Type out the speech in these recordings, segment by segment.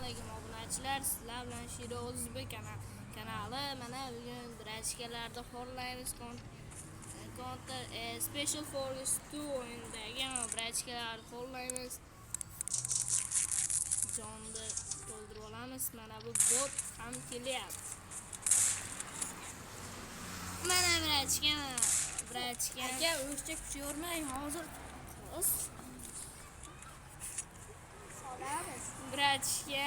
alaykum obunachilar, sizlar bilan Shiro O'zbek kanali. Mana bugun birachkalarda xo'rlaymiz. Counter Special Force 2 o'yinidagi birachkalarni xo'rlaymiz. Jonni to'ldirib olamiz. Mana bu bot ham kelyapti. Mana birachka aka o'zcha kuch yormang hozir. Birachka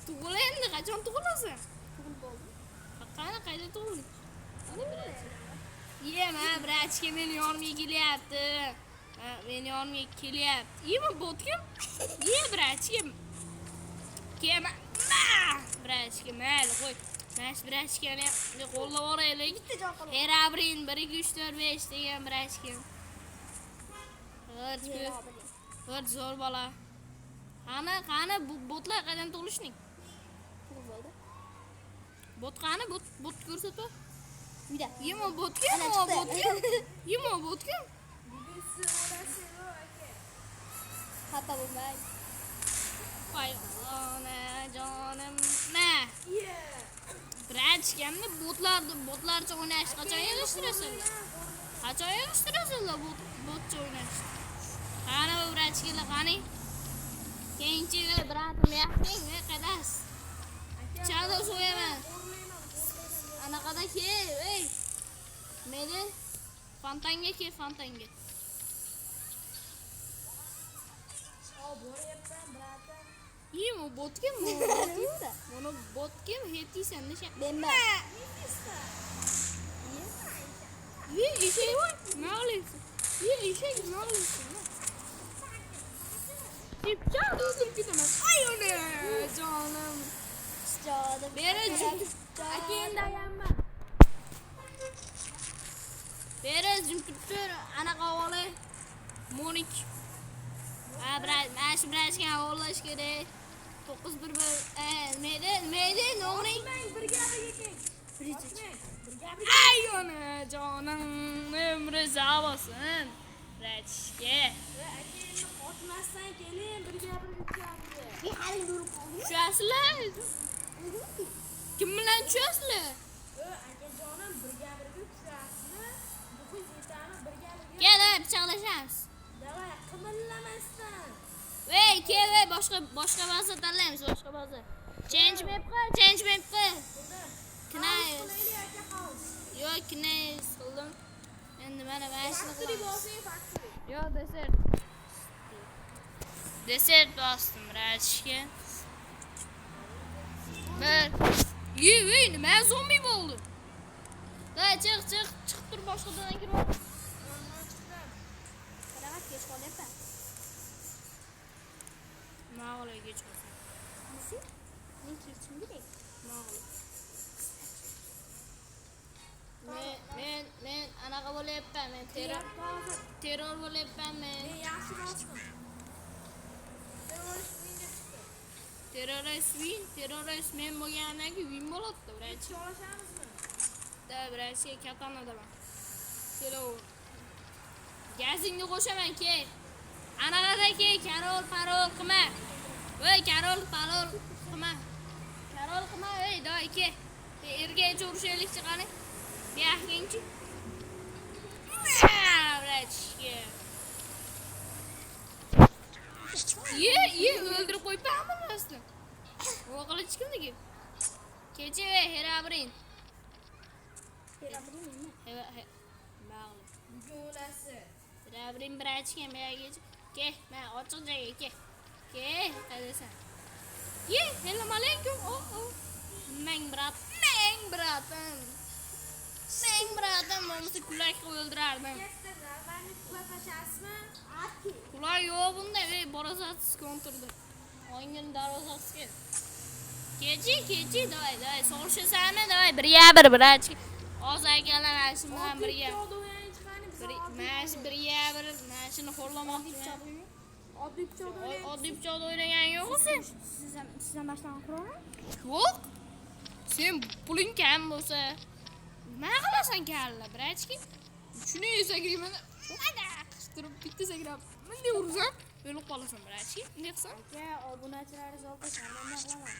tug'il endi qachon tug'ilasan? Tug'ilib bo'ldim. Qayda tug'ilding? Yema birachka meni yonimga kelyapti. Meni yonimga kelyapti. Yema bot kim? Ye birachka. Kema. Birachka mayli qo'y. Mana birachkani qo'llab oraylik. Herabrin 1 2 3 4 5 degan birachka. Hurt zo'r bola. Qani bu botlar qadam tug'ilishning? Tug'ildi. Bot qani? Bot ko'rsat. Uyda. Yemo bot kim? Yemo bot kim? Xafa bo'lmang. Voy ona jonim. Ma. Birachkamni botlarcha o'ynash qachon yig'ishtirasizlar? Qachon yig'ishtirasizlar botcha o'ynash? Qani bu birachkalar qani? Keyinchi bratim yaxshing, qadas. Chalo so'yaman. Anaqada kel, ey. Meni fontanga kel, fontanga. Boryapman, bratim. Yemo bot kim? Mana bot kim? Hetisan nisha. Menman. Ye, eshak voy. Ma'lumsiz. Ye, eshak ma'lumsiz. Tipcan o'zim ketaman. Ay ona jonim. Jonim. Beri akendayamman. Beri jimkuttur anaqa o'g'li. Monik. Mana shu birachga o'g'lash kerak. 911 Meyda no'ring. Birga ay ona jonim. Umri zabosin. Birachga. Qochmasdan keling, birga uchamiz. Hali bo'lib qoldi. Tushasizlar? Kim bilan tushasizlar? Akajonim birga tushasizlar. Bugun yetamiz birga. Kel, pichoqlashamiz. Davay, qimirlamasdan. Voy, kel, boshqa baza tanlaymiz, boshqa baza. Change map qil. Knife. Yo'q, knife qildim. Endi mana shuni qilamiz. Yo'q, desert bastım birachka. Ye, nima zombi bo'ldi? Chiq tur boshqadan kirib ol. Qaramat kech qolyapman. Ma'qul kech qolsin. Nisi? Men kechim kerak. Ma'qul. Men anaqa bo'layapman, men terror bo'layapman men. Men yaxshi bosdim. Terrorist men bo'lgandan keyin win bo'ladi, birachka. Cho'lashamizmi? Da, birachka katanadaman. Kelaver. Gazingni qo'shaman, kel. Anaqada kel, parol qilma. Voy, parol qilma. Ey, doy kel. Ergacha urishaylik chiqani. Yaxshingchi. Birachka. Ye, o'ldirib qo'yibmanmi rastan? O'g'lichi kimniki? Kecha Herabrin. Herabrin nima? Ma'lum. Bo'lasi. Herabrin birachka menga ke, men ochiq joyga ke. Ke, qadasan. Ye, assalomu alaykum. Meng bratim. Momsi kulak o'ldirardim. Kulak yo'q bunda, borasatsiz konturda. O'ngin darvozasiga. Kechi, davay, so'rashasanmi, davay, bir birachka. Hozir akalar mashina bilan birga. Mashina xo'rlamoqchiman. Oddiy pichoqda o'ynagan yo'qmi sen? Sizdan mashina quraman? Yo'q. Sen puling kam bo'lsa, nima qilasan kalla, birachka? Shuni sakrayman. Qishtirib bitta sakrab. Bunday ursam, o'lib qolasan brachi. Bunday qilsam. Aka, obunachilaringiz olsa sharmanda qilaman.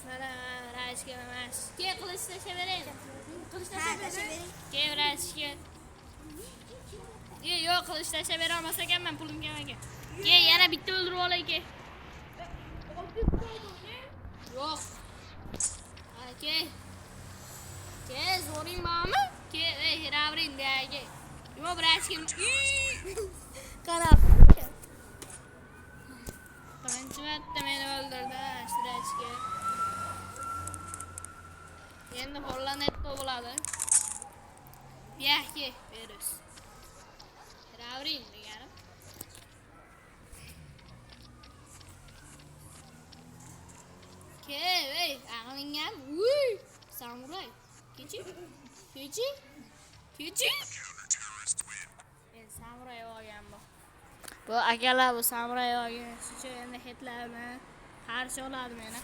Mana rashga emas. Ke qilich tashavering. Qilich Ha, tashavering. Ke rashga. Yo'q, qilich tashavera olmas ekanman, pulim kam ekan. Ke yana bitta o'ldirib olay ke. Yo'q. Aka. Ke zo'ring bormi? Ke, hiravring dega. Nima brachkim? Qarab. Birinchi marta meni o'ldirdi, shirachga. Endi Hollandetda bo'ladi. Yaxki, berus. Hiravring deganim. Ke, aqlingam. Uy, samuray. Kechi? Men samuray olgan bu. Bu akalar bu samuray olgan. Shucha endi hitlarni qarshi oladi meni.